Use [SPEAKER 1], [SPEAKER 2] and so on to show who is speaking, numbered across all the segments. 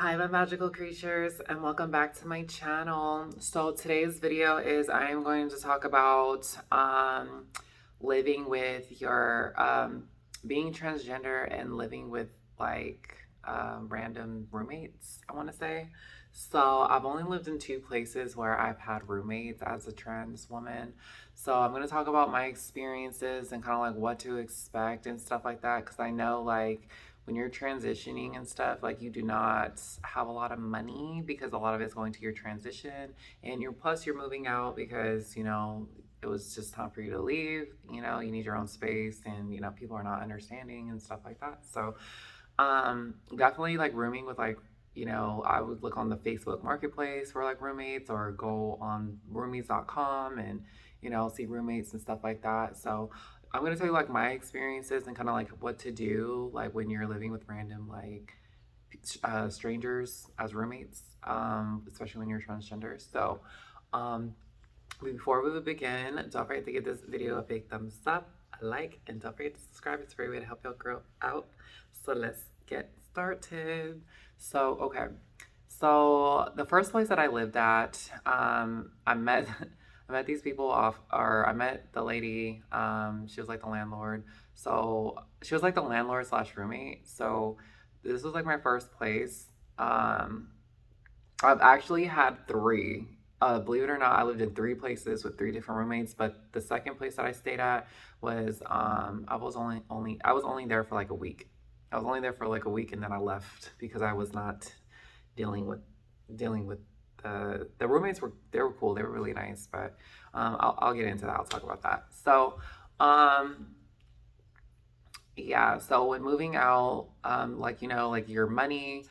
[SPEAKER 1] Hi, my magical creatures, and welcome back to my channel. So today's video is I am going to talk about living with your being transgender and living with like random roommates, I want to say. So I've only lived in two places where I've had roommates as a trans woman. So I'm going to talk about my experiences and kind of like what to expect and stuff like that, because I know like when you're transitioning and stuff, like you do not have a lot of money because a lot of it's going to your transition, and you're moving out because it was just time for you to leave. You need your own space, and people are not understanding and stuff like that. So definitely like rooming with like I would look on the Facebook marketplace for like roommates, or go on roomies.com and see roommates and stuff like that. So I'm going to tell you like my experiences and kind of like what to do like when you're living with random like strangers as roommates, especially when you're transgender. So um, before we begin, don't forget to give this video a big thumbs up, a like, and don't forget to subscribe. It's a great way to help your girl out. So let's get started. Okay. So the first place that I lived at, I met I met these people off, or I met the lady. She was like the landlord. So she was like the landlord slash roommate. So this was like my first place. Um, I've actually had three. Believe it or not, I lived in three places with three different roommates. But the second place that I stayed at was I was only there for like a week. I was only there for like a week, and then I left because I was not dealing with dealing with the roommates. Were cool. They were really nice, but I'll get into that. I'll talk about that. Um, yeah, so when moving out, like like your money,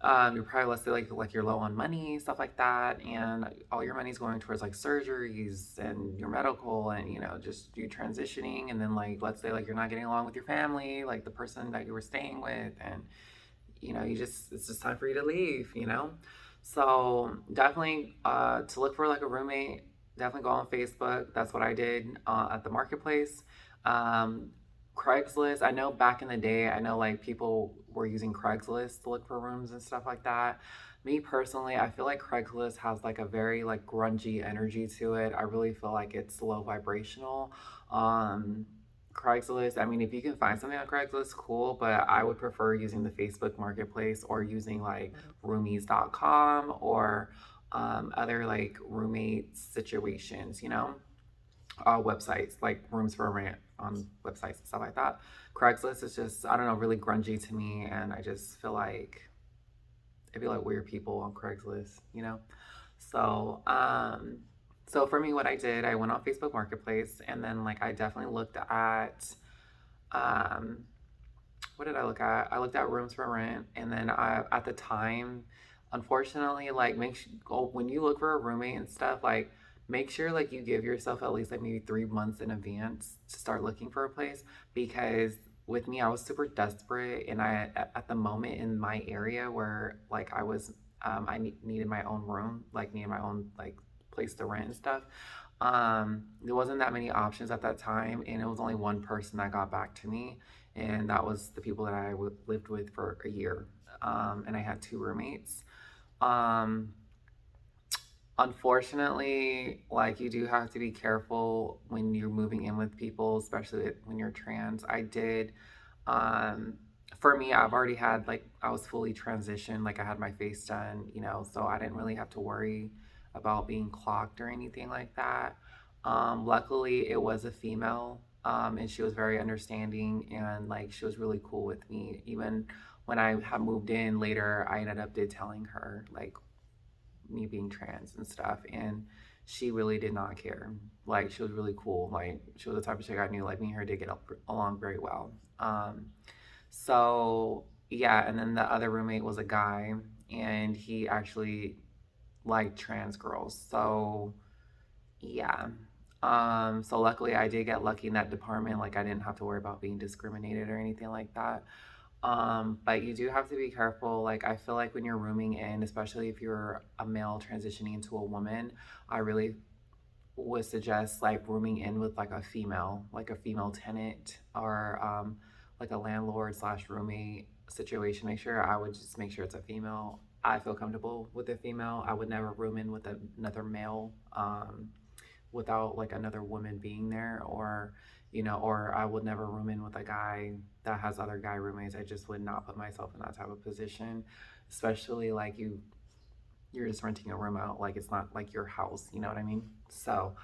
[SPEAKER 1] you're probably, let's say, like you're low on money, stuff like that, and all your money's going towards like surgeries and your medical, and just you transitioning, and then like let's say like you're not getting along with your family, like the person that you were staying with, and it's just time for you to leave. So definitely to look for like a roommate, definitely go on Facebook. That's what I did at the marketplace. Um, Craigslist. I know back in the day, I know like people were using Craigslist to look for rooms and stuff like that. Me personally, I feel like Craigslist has like a very like grungy energy to it. I really feel like it's low vibrational. Um, Craigslist, I mean, if you can find something on Craigslist, cool, but I would prefer using the Facebook Marketplace, or using like roomies.com, or other like roommate situations, websites like Rooms for Rent on websites and stuff like that. Craigslist is just, I don't know, really grungy to me, and I just feel like it'd be like weird people on Craigslist. So, so for me, what I did, I went on Facebook Marketplace, and then like I definitely looked at, um, what did I look at? I looked at Rooms for Rent, and then at the time, unfortunately, like when you look for a roommate and stuff, like make sure like you give yourself at least like maybe 3 months in advance to start looking for a place, because with me, I was super desperate, and at the moment in my area where like I was, needed my own room, like needed my own like place to rent and stuff. There wasn't that many options at that time, and it was only one person that got back to me, and that was the people that I lived with for a year. And I had two roommates. Um, Unfortunately, like you do have to be careful when you're moving in with people, especially when you're trans. I did. Um, for me, I've already had like I was fully transitioned, like I had my face done, so I didn't really have to worry about being clocked or anything like that. Luckily, it was a female, and she was very understanding, and like she was really cool with me. Even when I had moved in later, I ended up telling her like me being trans and stuff, and she really did not care. Like she was really cool. Like she was the type of chick I knew like me and her did get along very well. So yeah, and then the other roommate was a guy, and he actually liked trans girls. So yeah. So luckily I did get lucky in that department. Like I didn't have to worry about being discriminated or anything like that. But you do have to be careful. Like I feel like when you're rooming in, especially if you're a male transitioning into a woman, I really would suggest like rooming in with like a female tenant, or like a landlord slash roommate situation. I would just make sure it's a female, I feel comfortable with a female. I would never room in with another male without like another woman being there, or or I would never room in with a guy that has other guy roommates. I just would not put myself in that type of position, especially like you're just renting a room out, like it's not like your house, you know what I mean? So,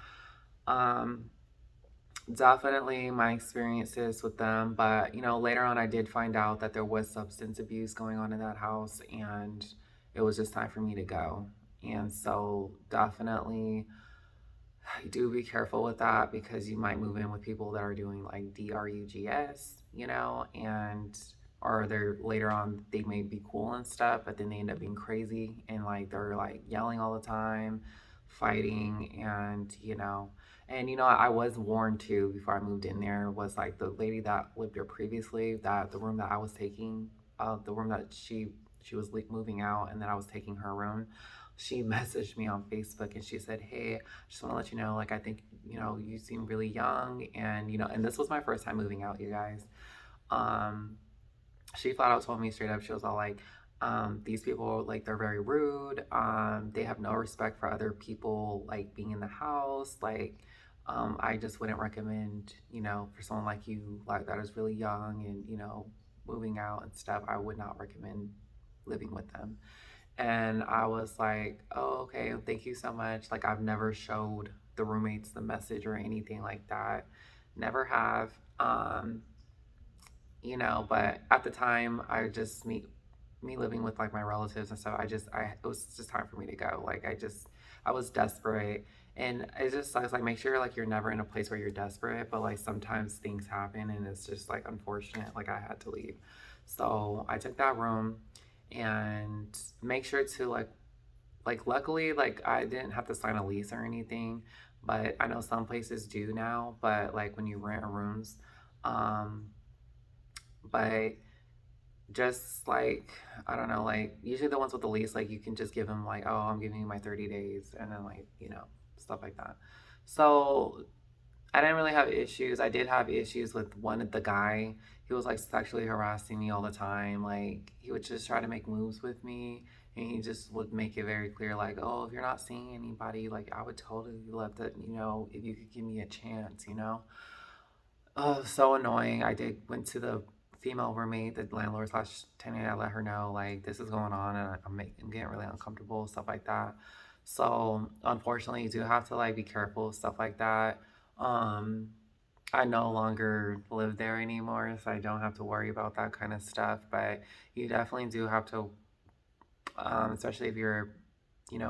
[SPEAKER 1] um definitely my experiences with them, but later on I did find out that there was substance abuse going on in that house, and it was just time for me to go. And so definitely do be careful with that, because you might move in with people that are doing like drugs, and or they're later on they may be cool and stuff, but then they end up being crazy and like they're like yelling all the time, fighting, and I was warned too before I moved in there, was like the lady that lived there previously, that the room that I was taking, the room that she was moving out, and then I was taking her room. She messaged me on Facebook and she said, "Hey, just want to let you know, like, I think, you seem really young." And, and this was my first time moving out, you guys. Um, she flat out told me straight up, she was all like, these people, like, they're very rude. They have no respect for other people, like, being in the house. Like, I just wouldn't recommend, for someone like you, like, that is really young and, moving out and stuff, I would not recommend living with them. And I was like, "Oh, okay, thank you so much." Like, I've never showed the roommates the message or anything like that. Never have. But at the time, I just me living with like my relatives and stuff, it was just time for me to go. Like, I was desperate. And I was like, make sure like you're never in a place where you're desperate, but like sometimes things happen and it's just like unfortunate. Like, I had to leave. So I took that room, and make sure to like luckily, like, I didn't have to sign a lease or anything, but I know some places do now, but like when you rent rooms, um but just like, I don't know, like usually the ones with the lease, like you can just give them like, "Oh, I'm giving you my 30 days," and then like, stuff like that. So I didn't really have issues. I did have issues with one of the guy. He was like sexually harassing me all the time. Like, he would just try to make moves with me, and he just would make it very clear, like, "Oh, if you're not seeing anybody, like, I would totally love to, if you could give me a chance." Oh, so annoying. I did went to the female roommate, the landlord slash tenant. I let her know like this is going on, and I'm getting really uncomfortable, stuff like that. So unfortunately, you do have to like be careful, stuff like that. Um, I no longer live there anymore, so I don't have to worry about that kind of stuff. But you definitely do have to, especially if you're,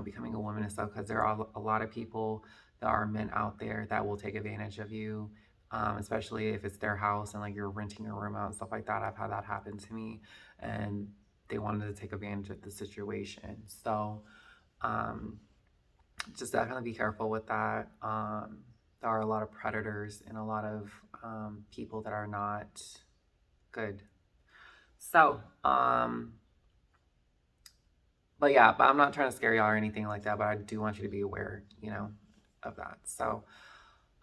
[SPEAKER 1] becoming a woman and stuff, because there are a lot of people that are men out there that will take advantage of you, especially if it's their house and like you're renting a room out and stuff like that. I've had that happen to me, and they wanted to take advantage of the situation. So, um, just definitely be careful with that. There are a lot of predators and a lot of people that are not good. So, but yeah, but I'm not trying to scare y'all or anything like that, but I do want you to be aware, of that. So,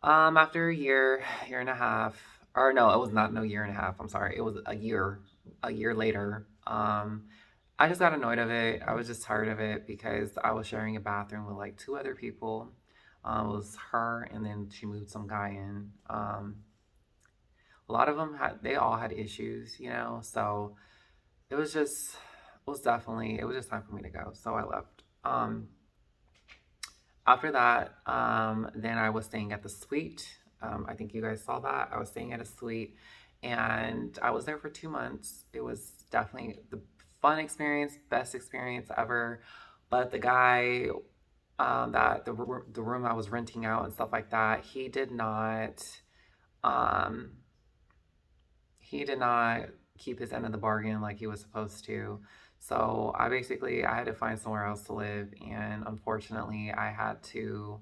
[SPEAKER 1] after a year and a half, or no, it was not no year and a half. I'm sorry, it was a year later. I just got annoyed of it. I was just tired of it because I was sharing a bathroom with like two other people. It was her, and then she moved some guy in. A lot of them they all had issues, so it was just, it was just time for me to go. So I left. After that, then I was staying at the suite. I think you guys saw that. I was staying at a suite, and I was there for 2 months. It was definitely the fun experience, best experience ever. But the guy, that the room I was renting out and stuff like that, um, he did not keep his end of the bargain like he was supposed to. So I had to find somewhere else to live, and unfortunately, I had to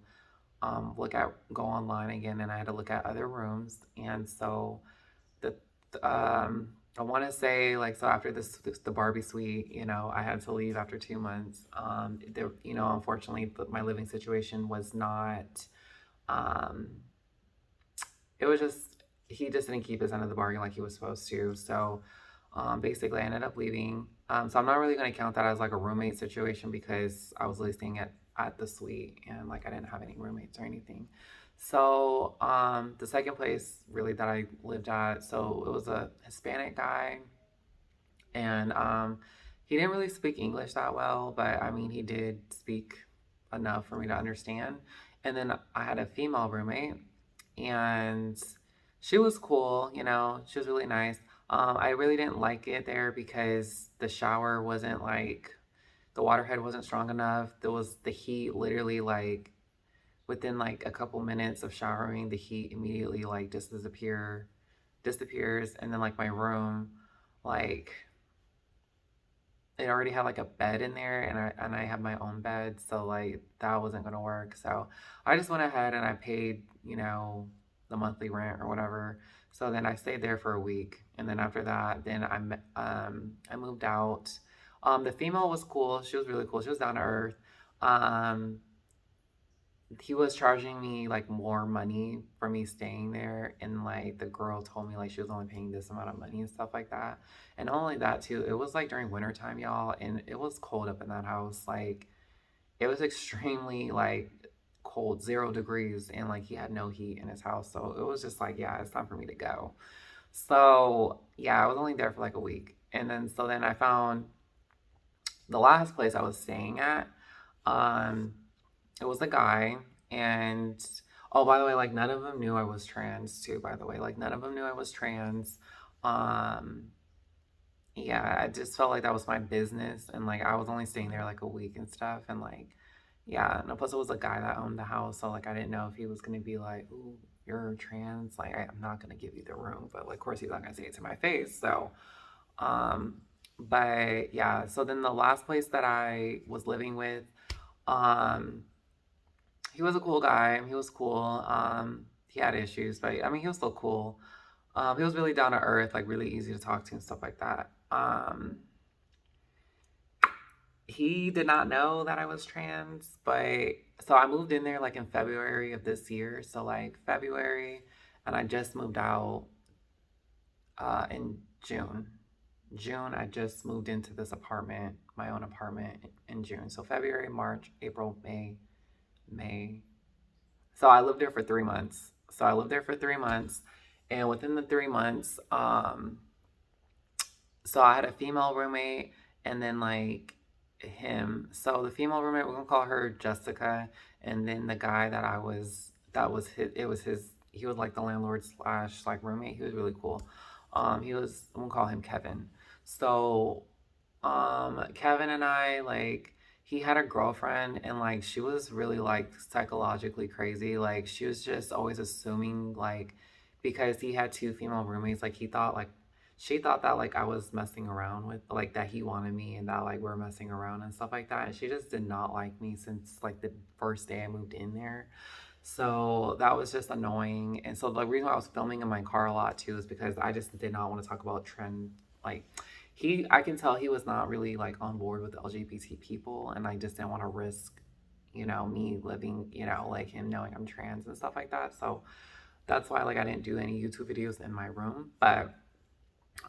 [SPEAKER 1] go online again, and I had to look at other rooms. And so the I want to say, like, so after the Barbie suite, I had to leave after 2 months. Unfortunately, my living situation was not. Um, it was just, he just didn't keep his end of the bargain like he was supposed to. So basically, I ended up leaving. So I'm not really going to count that as like a roommate situation because I was really staying at the suite and like I didn't have any roommates or anything. So the second place really that I lived at, so it was a Hispanic guy, and he didn't really speak English that well, but I mean he did speak enough for me to understand. And then I had a female roommate, and she was cool, you know, she was really nice. I really didn't like it there because the shower wasn't like, the water head wasn't strong enough. There was the heat literally like within like a couple minutes of showering, the heat immediately like just disappears. And then like my room, like it already had like a bed in there, and I have my own bed, so like that wasn't gonna work. So I just went ahead and I paid, you know, the monthly rent or whatever. So then I stayed there for a week, and then after that, then I moved out. The female was cool. She was really cool. She was down to earth. Um, he was charging me like more money for me staying there, and like the girl told me like she was only paying this amount of money and stuff like that. And not only that too, it was like during wintertime, y'all, and it was cold up in that house. Like it was extremely like cold, 0 degrees, and like he had no heat in his house. So it was just like, yeah, it's time for me to go. So yeah, I was only there for like a week. And then so then I found the last place I was staying at. Um it was a guy, and oh, by the way, like none of them knew I was trans too, by the way. Like none of them knew I was trans. Um, yeah, I just felt like that was my business, and like I was only staying there like a week and stuff, and like yeah, no, plus it was a guy that owned the house, so like I didn't know if he was gonna be like, "Ooh, you're trans," like I'm not gonna give you the room, but like of course he's not gonna say it to my face. So um but yeah, so then the last place that I was living with, um he was a cool guy. He was cool. He had issues, but I mean, he was still cool. He was really down to earth, like really easy to talk to and stuff like that. He did not know that I was trans, but so I moved in there like in February of this year. So like February, and I just moved out in June. June, I just moved into this apartment, my own apartment in June. So February, March, April, May, So I lived there for 3 months. So I lived there for 3 months, and within the 3 months, so I had a female roommate, and then like him. So the female roommate, we're gonna call her Jessica, and then the guy that was his, it was his. He was like the landlord slash like roommate. He was really cool. He was, I'm gonna call him Kevin. So Kevin and I, like, he had a girlfriend, and like she was really like psychologically crazy. Like she was just always assuming like, because he had two female roommates, like he thought like, she thought that like I was messing around with, like that he wanted me and that like we're messing around and stuff like that. And she just did not like me since like the first day I moved in there. So that was just annoying. And so the reason why I was filming in my car a lot too is because I just did not want to talk about trend. Like I can tell he was not really like on board with LGBT people, and I just didn't want to risk, you know, me living, you know, like him knowing I'm trans and stuff like that. So that's why like I didn't do any YouTube videos in my room. But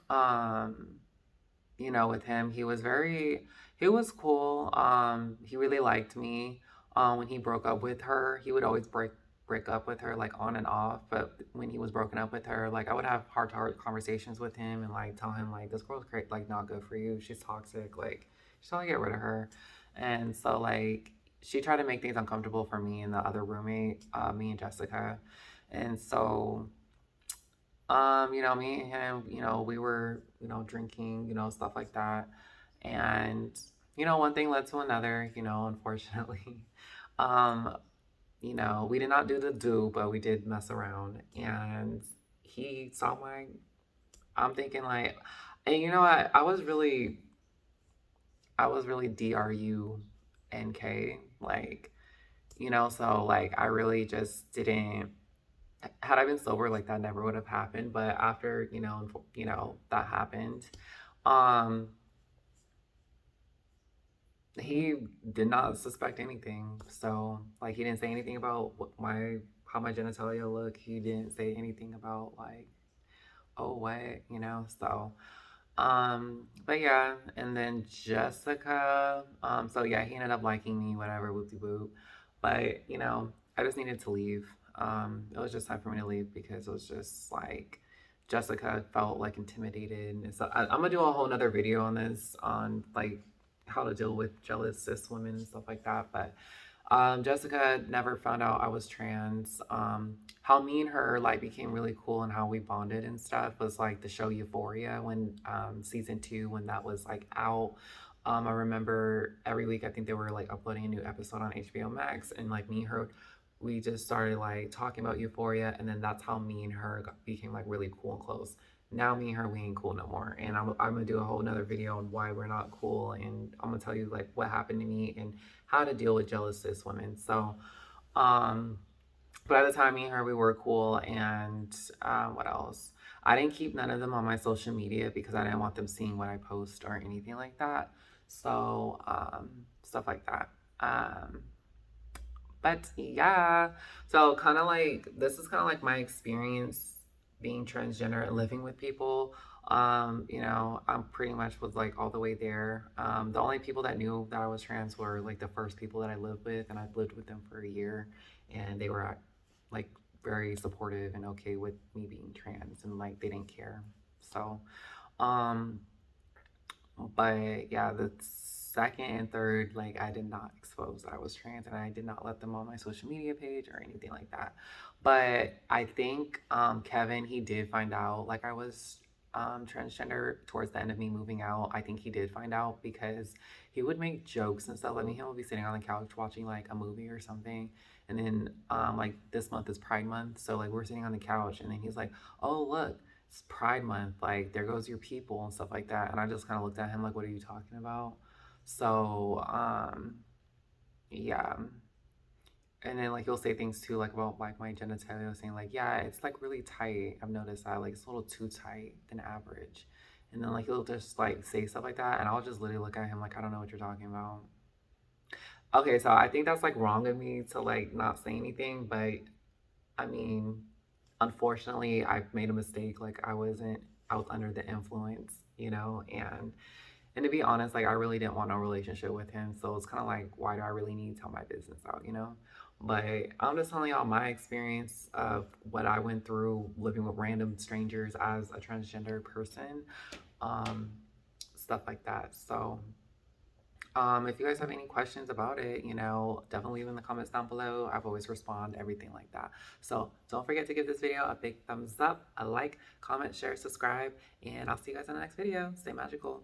[SPEAKER 1] um you know, with him, he was cool. He really liked me. When he broke up with her, he would always break up with her like on and off. But when he was broken up with her, like I would have heart to heart conversations with him and like tell him like this girl's great, like not good for you. She's toxic. Like just trying to get rid of her. And so like she tried to make things uncomfortable for me and the other roommate, me and Jessica. And so you know, me and him, you know, we were, you know, drinking, you know, stuff like that. And, you know, one thing led to another, you know, unfortunately. Um, you know, we did not do the do, but we did mess around. And he saw my, I'm thinking like, and you know, I was really DRUNK, like, you know, so like I really just didn't, had I been sober, like that never would have happened. But after, you know, that happened, um, he did not suspect anything. So like he didn't say anything about how my genitalia look. He didn't say anything about like, oh what, you know. So But yeah, and then Jessica, so yeah, he ended up liking me, whatever, whoop de whoop. But I just needed to leave. It was just time for me to leave because it was just like Jessica felt like intimidated, and so I'm gonna do a whole nother video on this, on like how to deal with jealous cis women and stuff like that. But Jessica never found out I was trans. How me and her like became really cool and how we bonded and stuff was like the show Euphoria when season 2 when that was like out. I remember every week I think they were like uploading a new episode on HBO Max, and like me and her, we just started like talking about Euphoria, and then that's how me and her became like really cool and close. Now me and her, we ain't cool no more, and I'm gonna do a whole nother video on why we're not cool, and I'm gonna tell you like what happened to me and how to deal with jealous cis women. So, um, by the time me and her, we were cool. And what else? I didn't keep none of them on my social media because I didn't want them seeing what I post or anything like that. So, stuff like that. Um, but yeah, so kind of like this is kind of like my experience being transgender and living with people. I'm pretty much was like all the way there. The only people that knew that I was trans were like the first people that I lived with, and I've lived with them for a year, and they were like very supportive and okay with me being trans, and like they didn't care. So, um, but yeah, the second and third, like I did not expose that I was trans, and I did not let them on my social media page or anything like that. But I think Kevin, he did find out like I was transgender towards the end of me moving out. I think he did find out because he would make jokes and stuff. Like me, he would be sitting on the couch watching like a movie or something, and then like this month is Pride Month, so like we're sitting on the couch, and then he's like, "Oh look, it's Pride Month, like there goes your people," and stuff like that. And I just kind of looked at him like, what are you talking about? So, yeah. And then like he'll say things too, like about like my genitalia, saying like, yeah, it's like really tight. I've noticed that like it's a little too tight than average. And then like he'll just like say stuff like that, and I'll just literally look at him like, I don't know what you're talking about. Okay, so I think that's like wrong of me to like not say anything, but I mean, unfortunately, I've made a mistake. Like I was under the influence, and to be honest, like I really didn't want no relationship with him. So it's kind of like, why do I really need to tell my business out? But I'm just telling y'all my experience of what I went through living with random strangers as a transgender person, um, stuff like that. So if you guys have any questions about it, definitely leave in the comments down below. I've always respond, everything like that. So don't forget to give this video a big thumbs up, a like, comment, share, subscribe, and I'll see you guys in the next video. Stay magical.